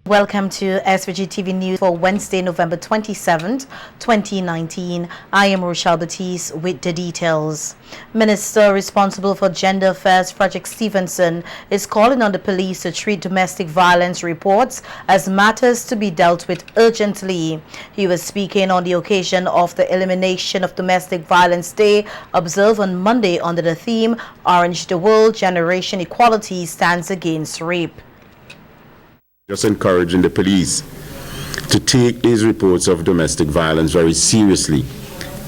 Welcome to SVG-TV News for Wednesday, November 27th, 2019. I am Rochelle Batiste with the details. Minister responsible for Gender Affairs, Frederick Stevenson, is calling on the police to treat domestic violence reports as matters to be dealt with urgently. He was speaking on the occasion of the Elimination of Domestic Violence Day, observed on Monday under the theme, Orange the World, Generation Equality Stands Against Rape. Just encouraging the police to take these reports of domestic violence very seriously,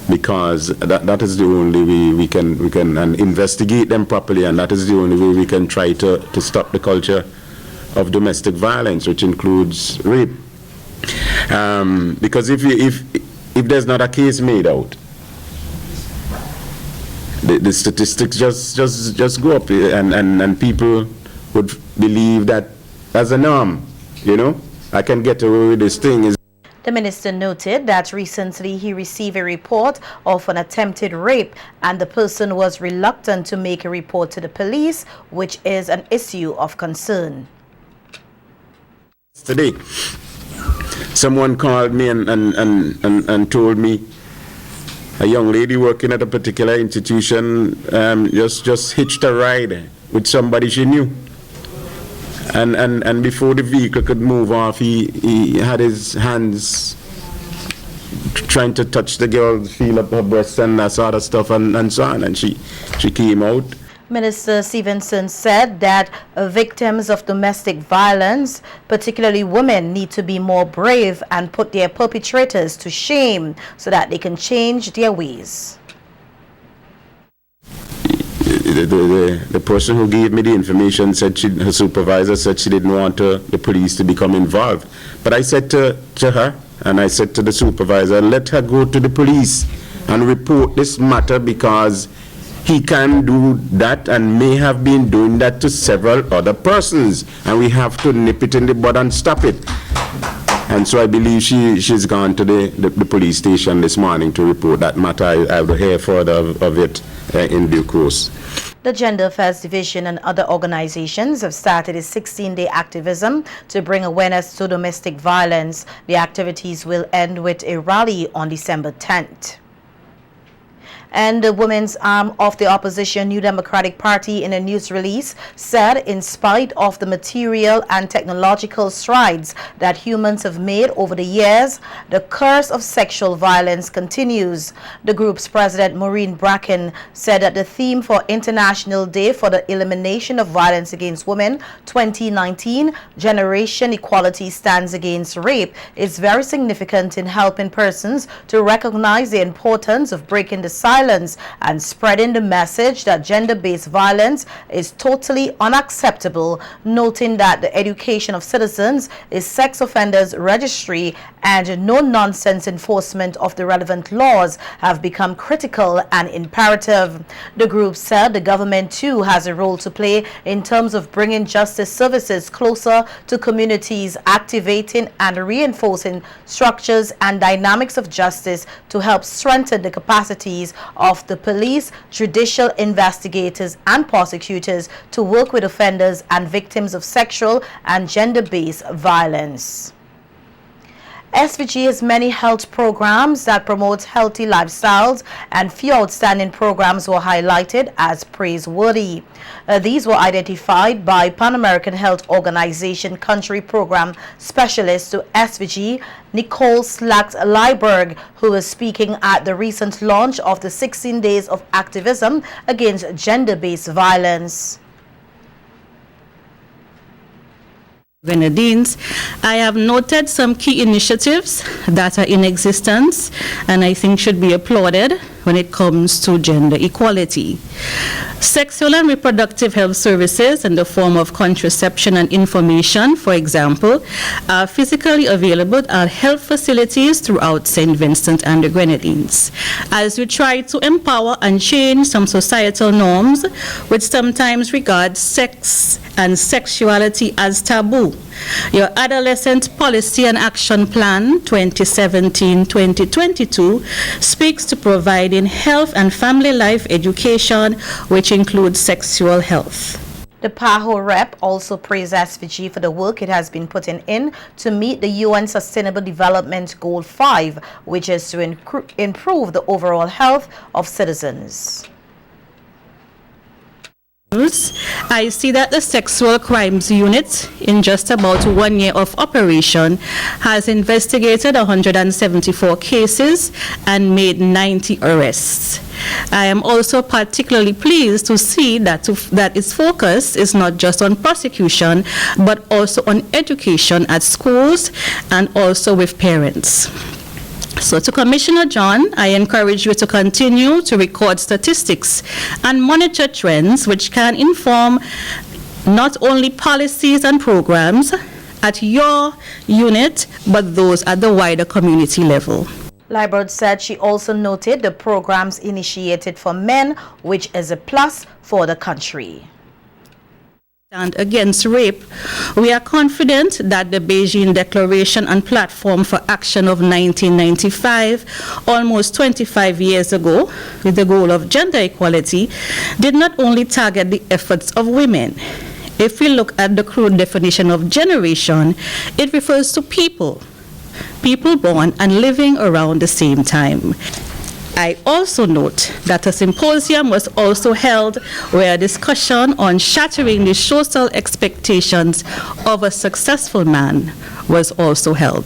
because that is the only way we can investigate them properly, and that is the only way we can try to stop the culture of domestic violence, which includes rape. Because if there's not a case made out, the statistics just go up, and people would believe that as a norm, I can get away with this thing. The minister noted that recently he received a report of an attempted rape, and the person was reluctant to make a report to the police, which is an issue of concern. Today, someone called me and told me a young lady working at a particular institution just hitched a ride with somebody she knew. And before the vehicle could move off, he had his hands trying to touch the girl, feel up her breasts and that sort of stuff, and so on. And she came out. Minister Stevenson said that victims of domestic violence, particularly women, need to be more brave and put their perpetrators to shame so that they can change their ways. The person who gave me the information said her supervisor said she didn't want the police to become involved. But I said to her, and I said to the supervisor, let her go to the police and report this matter, because he can do that and may have been doing that to several other persons, and we have to nip it in the bud and stop it. And so I believe she's gone to the police station this morning to report that matter. I will hear further of it in due course. The Gender Affairs Division and other organizations have started a 16-day activism to bring awareness to domestic violence. The activities will end with a rally on December 10th. And the women's arm of the opposition New Democratic Party, in a news release, said in spite of the material and technological strides that humans have made over the years, the curse of sexual violence continues. The group's president, Maureen Bracken, said that the theme for International Day for the Elimination of Violence Against Women 2019, Generation Equality Stands Against Rape, is very significant in helping persons to recognize the importance of breaking the silence and spreading the message that gender-based violence is totally unacceptable, noting that the education of citizens is sex offenders registry and no-nonsense enforcement of the relevant laws have become critical and imperative. The group said the government too has a role to play in terms of bringing justice services closer to communities, activating and reinforcing structures and dynamics of justice to help strengthen the capacities of the police, judicial investigators and prosecutors to work with offenders and victims of sexual and gender-based violence. SVG has many health programs that promote healthy lifestyles, and few outstanding programs were highlighted as praiseworthy. These were identified by Pan American Health Organization Country Program Specialist to SVG, Nicole Slacks-Lyberg, who was speaking at the recent launch of the 16 Days of Activism Against Gender-Based Violence. Grenadines, I have noted some key initiatives that are in existence and I think should be applauded when it comes to gender equality. Sexual and reproductive health services in the form of contraception and information, for example, are physically available at health facilities throughout St. Vincent and the Grenadines. As we try to empower and change some societal norms which sometimes regard sex and sexuality as taboo, your Adolescent Policy and Action Plan 2017-2022 speaks to providing health and family life education, which includes sexual health. The PAHO rep also praised SVG for the work it has been putting in to meet the UN Sustainable Development Goal 5, which is to improve the overall health of citizens. I see that the Sexual Crimes Unit, in just about 1 year of operation, has investigated 174 cases and made 90 arrests. I am also particularly pleased to see that its focus is not just on prosecution, but also on education at schools and also with parents. So to Commissioner John, I encourage you to continue to record statistics and monitor trends which can inform not only policies and programs at your unit, but those at the wider community level. Liebert said she also noted the programs initiated for men, which is a plus for the country. And against rape, we are confident that the Beijing Declaration and Platform for Action of 1995, almost 25 years ago, with the goal of gender equality, did not only target the efforts of women. If we look at the crude definition of generation, it refers to people born and living around the same time. I also note that a symposium was also held where a discussion on shattering the social expectations of a successful man was also held.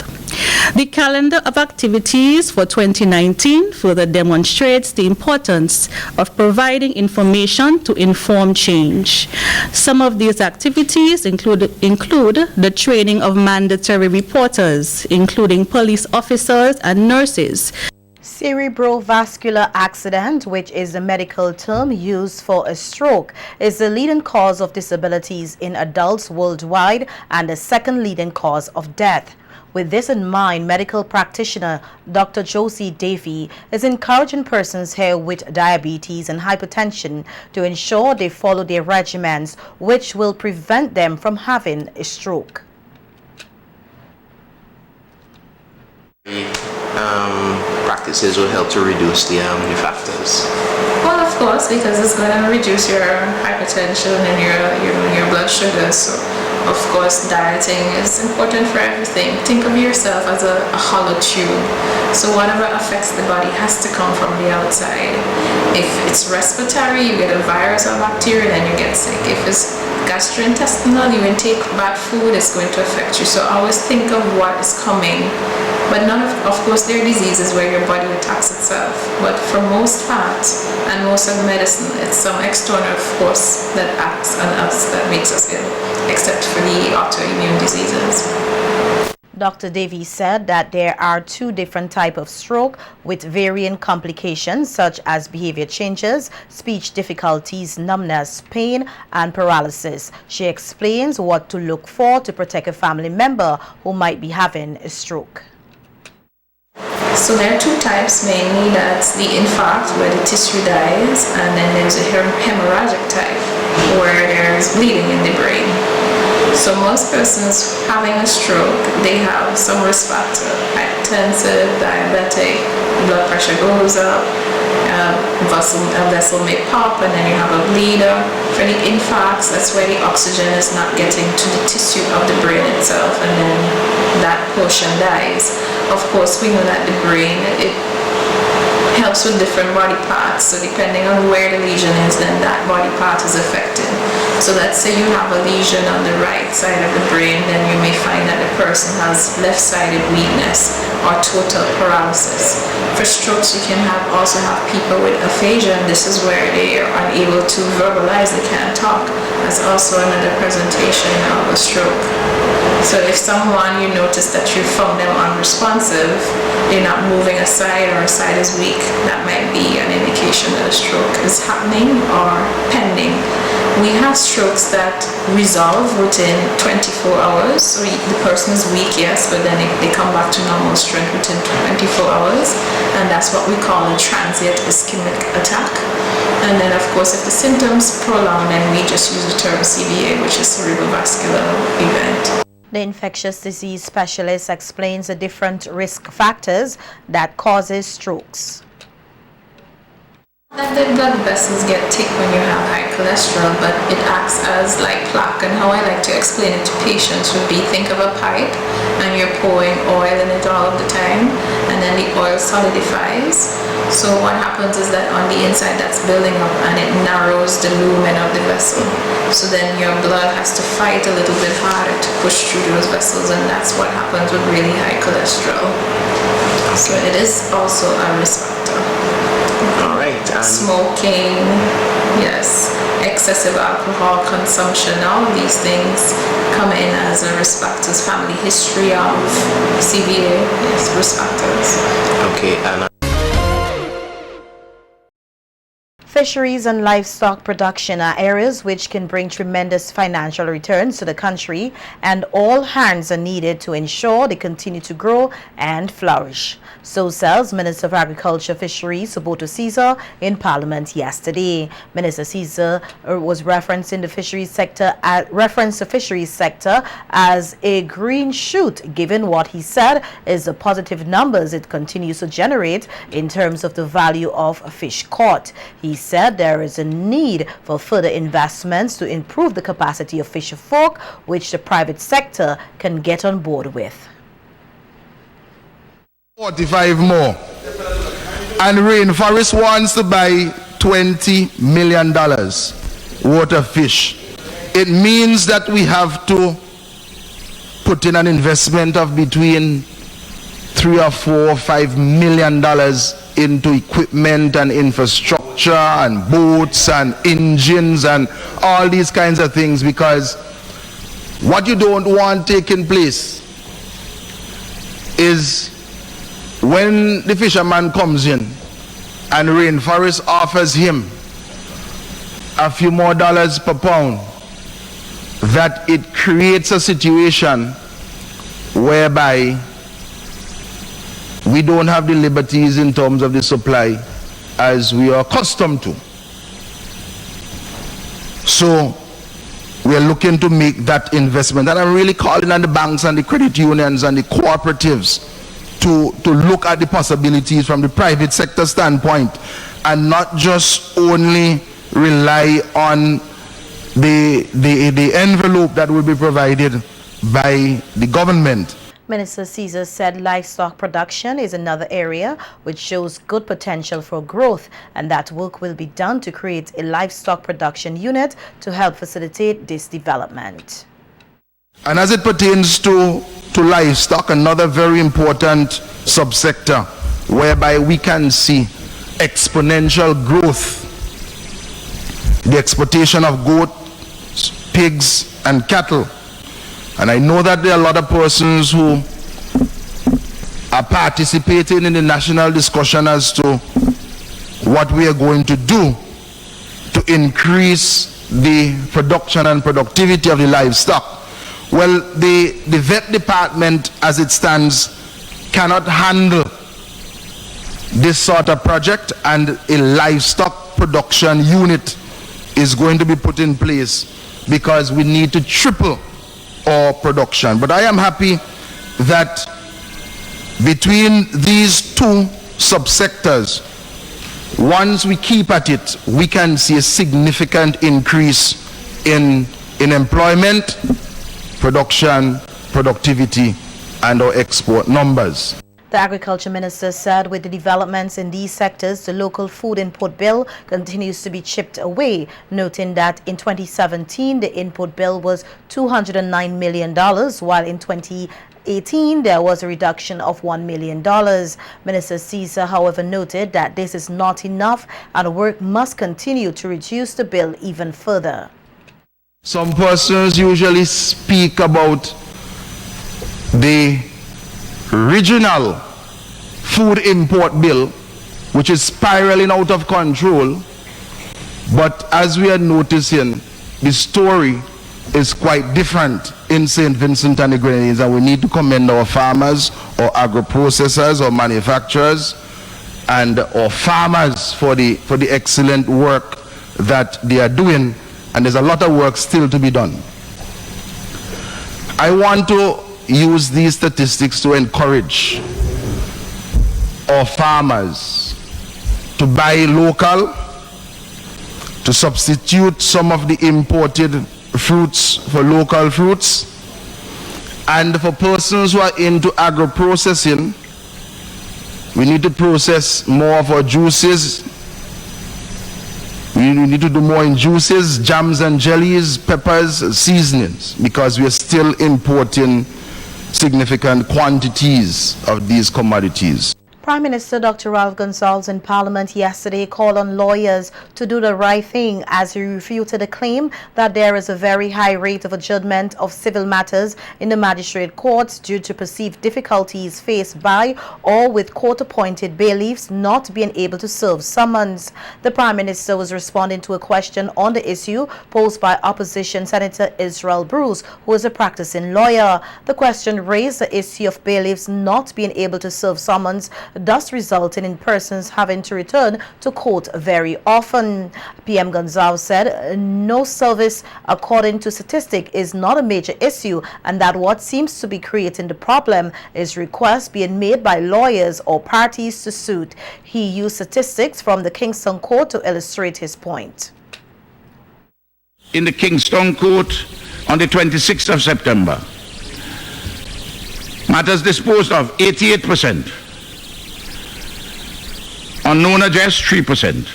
The calendar of activities for 2019 further demonstrates the importance of providing information to inform change. Some of these activities include the training of mandatory reporters, including police officers and nurses. Cerebrovascular accident, which is the medical term used for a stroke, is the leading cause of disabilities in adults worldwide and the second leading cause of death. With this in mind, medical practitioner Dr. Josie Davey is encouraging persons here with diabetes and hypertension to ensure they follow their regimens, which will prevent them from having a stroke. Practices will help to reduce the factors. Well, of course, because it's going to reduce your hypertension and your blood sugar. So, of course, dieting is important for everything. Think of yourself as a hollow tube. So whatever affects the body has to come from the outside. If it's respiratory, you get a virus or bacteria, then you get sick. If it's gastrointestinal, you intake bad food, it's going to affect you. So always think of what is coming. But none of course, there are diseases where your body attacks itself. But for most parts and most of medicine, it's some external force that acts on us that makes us ill, except for the autoimmune diseases. Dr. Davies said that there are two different types of stroke with varying complications such as behavior changes, speech difficulties, numbness, pain, and paralysis. She explains what to look for to protect a family member who might be having a stroke. So there are two types mainly. That's the infarct where the tissue dies, and then there's a hemorrhagic type where there's bleeding in the brain. So most persons having a stroke, they have some risk factor, hypertensive, diabetic, blood pressure goes up, a vessel may pop, and then you have a bleeder. For the infarcts, that's where the oxygen is not getting to the tissue of the brain itself, and then that portion dies. Of course, we know that the brain, it helps with different body parts, so depending on where the lesion is, then that body part is affected. So let's say you have a lesion on the right side of the brain, then you may find that the person has left-sided weakness or total paralysis. For strokes, you can also have people with aphasia, and this is where they are unable to verbalize, they can't talk. That's also another presentation of a stroke. So if someone, you notice that you found them unresponsive, they're not moving aside or a side is weak, that might be an indication that a stroke is happening or pending. We have strokes that resolve within 24 hours. So the person is weak, yes, but then they come back to normal strength within 24 hours. And that's what we call a transient ischemic attack. And then, of course, if the symptoms prolong, then we just use the term CVA, which is cerebrovascular event. The infectious disease specialist explains the different risk factors that causes strokes. That the blood vessels get thick when you have high cholesterol, but it acts as like plaque. And how I like to explain it to patients would be, think of a pipe and you're pouring oil in it all of the time, and then the oil solidifies. So what happens is that on the inside that's building up and it narrows the lumen of the vessel. So then your blood has to fight a little bit harder to push through those vessels, and that's what happens with really high cholesterol. So it is also a risk factor. All right. Smoking, yes, excessive alcohol consumption, all of these things come in as a risk factors. Family history of CVA, yes, risk factors. Okay, and Fisheries and livestock production are areas which can bring tremendous financial returns to the country, and all hands are needed to ensure they continue to grow and flourish. So says Minister of Agriculture, Fisheries, Soboto Caesar, in Parliament yesterday. Minister Caesar was referencing the fisheries sector as a green shoot, given what he said is the positive numbers it continues to generate in terms of the value of fish caught. He said there is a need for further investments to improve the capacity of fisher folk, which the private sector can get on board with. 45 more. And Rainforest wants to buy $20 million worth of fish. It means that we have to put in an investment of between $3 or $4 or $5 million into equipment and infrastructure and boats and engines and all these kinds of things, because what you don't want taking place is when the fisherman comes in and Rainforest offers him a few more dollars per pound, that it creates a situation whereby we don't have the liberties in terms of the supply as we are accustomed to. So we are looking to make that investment, and I'm really calling on the banks and the credit unions and the cooperatives to look at the possibilities from the private sector standpoint and not just only rely on the envelope that will be provided by the government. Minister Caesar said livestock production is another area which shows good potential for growth, and that work will be done to create a livestock production unit to help facilitate this development. And as it pertains to livestock, another very important subsector whereby we can see exponential growth, the exportation of goats, pigs, and cattle. And I know that there are a lot of persons who are participating in the national discussion as to what we are going to do to increase the production and productivity of the livestock. Well, the vet department as it stands cannot handle this sort of project, and a livestock production unit is going to be put in place because we need to triple our production. But I am happy that between these two subsectors, once we keep at it, we can see a significant increase in employment, production, productivity, and our export numbers. The Agriculture Minister said with the developments in these sectors, the local food input bill continues to be chipped away, noting that in 2017, the input bill was $209 million, while in 2018, there was a reduction of $1 million. Minister Caesar, however, noted that this is not enough and work must continue to reduce the bill even further. Some persons usually speak about the regional food import bill, which is spiraling out of control, but as we are noticing, the story is quite different in St. Vincent and the Grenadines, and we need to commend our farmers, our agro-processors, our manufacturers, and our farmers for the excellent work that they are doing, and there's a lot of work still to be done. I want to use these statistics to encourage our farmers to buy local, to substitute some of the imported fruits for local fruits, and for persons who are into agro-processing, we need to process more of our juices. We need to do more in juices, jams and jellies, peppers, seasonings, because we are still importing significant quantities of these commodities. Prime Minister Dr. Ralph Gonsalves in Parliament yesterday called on lawyers to do the right thing as he refuted a claim that there is a very high rate of adjournment of civil matters in the magistrate courts due to perceived difficulties faced by or with court-appointed bailiffs not being able to serve summons. The Prime Minister was responding to a question on the issue posed by opposition Senator Israel Bruce, who is a practicing lawyer. The question raised the issue of bailiffs not being able to serve summons, thus resulting in persons having to return to court very often. PM Gonsalves said no service, according to statistics, is not a major issue, and that what seems to be creating the problem is requests being made by lawyers or parties to suit. He used statistics from the Kingston Court to illustrate his point. In the Kingston Court on the 26th of September, matters disposed of 88%. Unknown address 3%.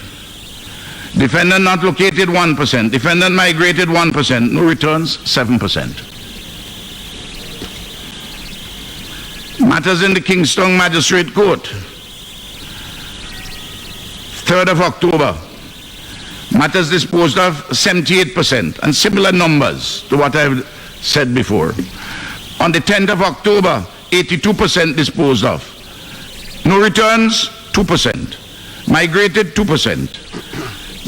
Defendant not located 1%. Defendant migrated 1%. No returns 7%. Matters in the Kingston Magistrate Court, 3rd of October. Matters disposed of 78%, and similar numbers to what I've said before. On the 10th of October, 82% disposed of. No returns 2%. Migrated 2%.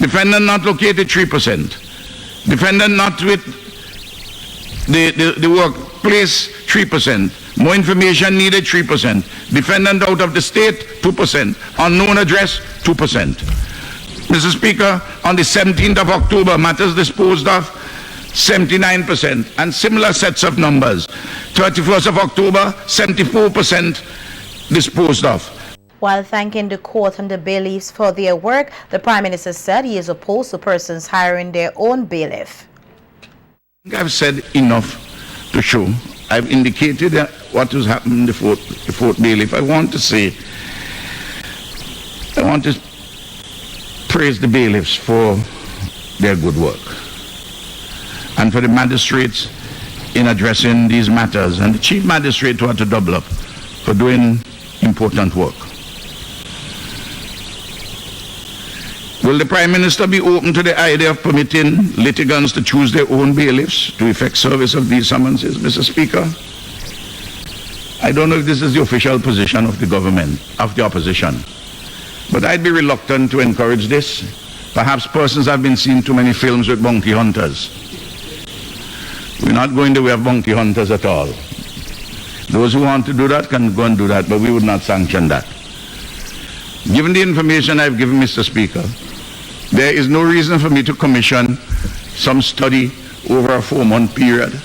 Defendant not located 3%. Defendant not with the workplace 3%. More information needed 3%. Defendant out of the state 2%. Unknown address 2%. Mr. Speaker, on the 17th of October, matters disposed of 79%, and similar sets of numbers. 31st of October, 74% disposed of. While thanking the court and the bailiffs for their work, the Prime Minister said he is opposed to persons hiring their own bailiff. I've said enough to show. I've indicated what has happened in the fourth bailiff. I want to praise the bailiffs for their good work, and for the magistrates in addressing these matters, and the chief magistrate who had to double up for doing important work. Will the Prime Minister be open to the idea of permitting litigants to choose their own bailiffs to effect service of these summonses, Mr. Speaker? I don't know if this is the official position of the government, of the opposition, but I'd be reluctant to encourage this. Perhaps persons have been seeing too many films with bounty hunters. We're not going the way of bounty hunters at all. Those who want to do that can go and do that, but we would not sanction that. Given the information I've given, Mr. Speaker, there is no reason for me to commission some study over a 4-month period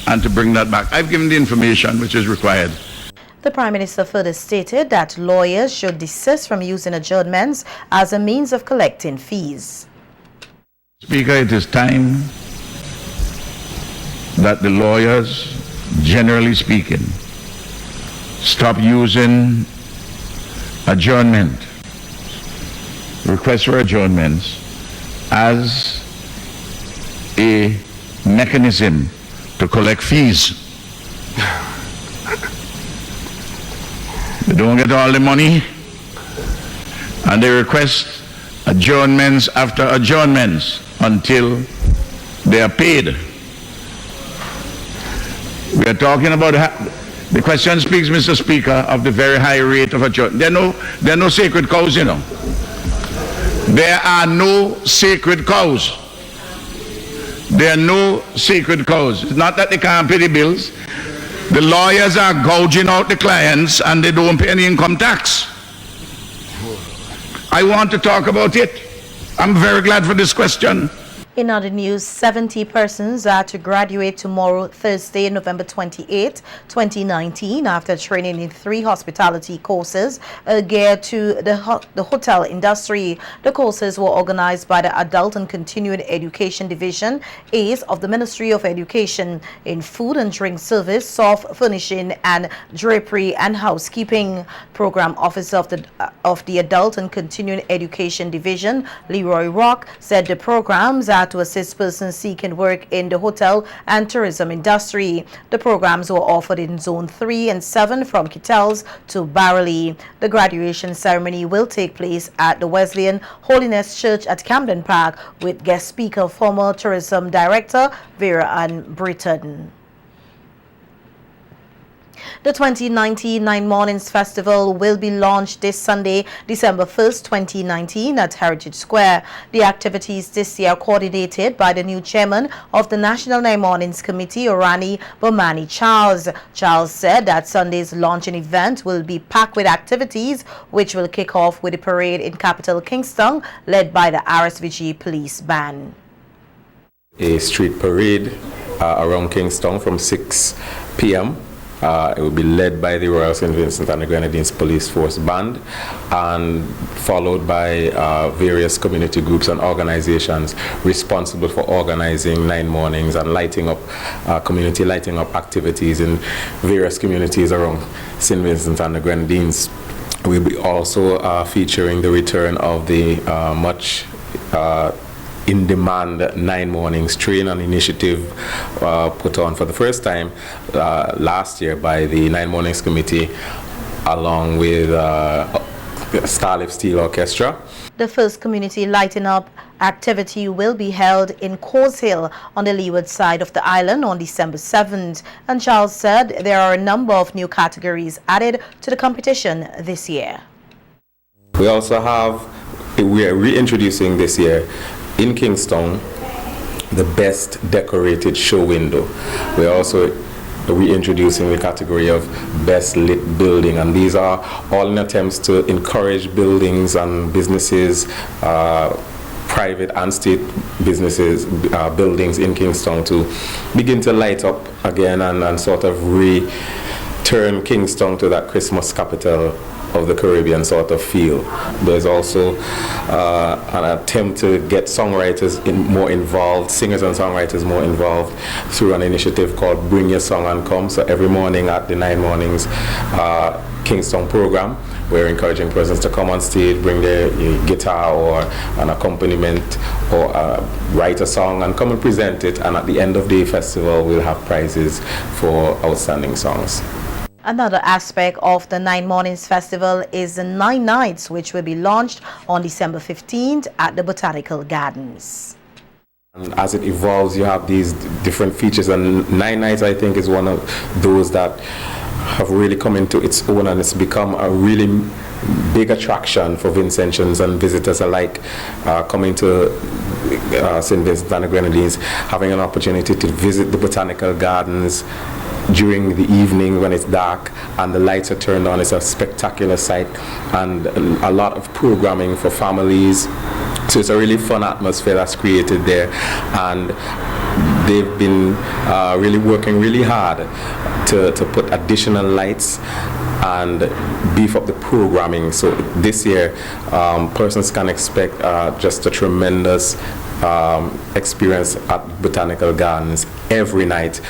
and to bring that back. I've given the information which is required. The Prime Minister further stated that lawyers should desist from using adjournments as a means of collecting fees. Speaker, it is time that the lawyers, generally speaking, stop using adjournment, requests for adjournments, as a mechanism to collect fees. They don't get all the money, and they request adjournments after adjournments until they are paid. We are talking about the question speaks, Mr. Speaker, of the very high rate of adjournment. There are no sacred cows, you know. There are no sacred cows. There are no sacred cows. It's not that they can't pay the bills. The lawyers are gouging out the clients and they don't pay any income tax. I want to talk about it. I'm very glad for this question. In other news, 70 persons are to graduate tomorrow, Thursday, November 28, 2019, after training in 3 hospitality courses geared to the hotel industry. The courses were organized by the Adult and Continuing Education Division, ACE, of the Ministry of Education in Food and Drink Service, Soft Furnishing and Drapery and Housekeeping. Program Officer of the Adult and Continuing Education Division, Leroy Rock, said the programs are to assist persons seeking work in the hotel and tourism industry. The programs were offered in Zone 3 and 7 from Kittels to Barley. The graduation ceremony will take place at the Wesleyan Holiness Church at Camden Park with guest speaker, former Tourism Director Vera Ann Britton. The 2019 Nine Mornings Festival will be launched this Sunday, December 1st, 2019 at Heritage Square. The activities this year are coordinated by the new chairman of the National Nine Mornings Committee, Orani Bomani Charles. Charles said that Sunday's launching event will be packed with activities, which will kick off with a parade in capital Kingston, led by the RSVG Police Band. A street parade around Kingston from 6 p.m. It will be led by the Royal St. Vincent and the Grenadines Police Force Band and followed by various community groups and organizations responsible for organizing Nine Mornings and lighting up, community lighting up activities in various communities around St. Vincent and the Grenadines. We'll be also featuring the return of the much in-demand Nine Mornings train, an initiative put on for the first time last year by the Nine Mornings Committee along with Starlift Steel Orchestra. The first community lighting up activity will be held in Coors Hill on the leeward side of the island on December 7th. And Charles said there are a number of new categories added to the competition this year. We are reintroducing this year in Kingston the best decorated show window. We're also reintroducing the category of best lit building, and these are all in attempts to encourage buildings and businesses, private and state businesses, buildings in Kingston to begin to light up again and sort of return Kingston to that Christmas capital of the Caribbean sort of feel. There's also an attempt to get songwriters more involved, singers and songwriters more involved through an initiative called Bring Your Song and Come. So every morning at the Nine Mornings Kingston program, we're encouraging persons to come on stage, bring their guitar or an accompaniment or write a song and come and present it. And at the end of the festival, we'll have prizes for outstanding songs. Another aspect of the Nine Mornings Festival is the 9 Nights, which will be launched on December 15th at the Botanical Gardens. And as it evolves, you have these different features, and 9 Nights, I think, is one of those that have really come into its own, and it's become a really big attraction for Vincentians and visitors alike coming to St. Vincent and the Grenadines, having an opportunity to visit the Botanical Gardens during the evening when it's dark and the lights are turned on. It's a spectacular sight, and a lot of programming for families. So it's a really fun atmosphere that's created there, and they've been really working really hard to put additional lights and beef up the programming. So this year, persons can expect just a tremendous experience at Botanical Gardens every night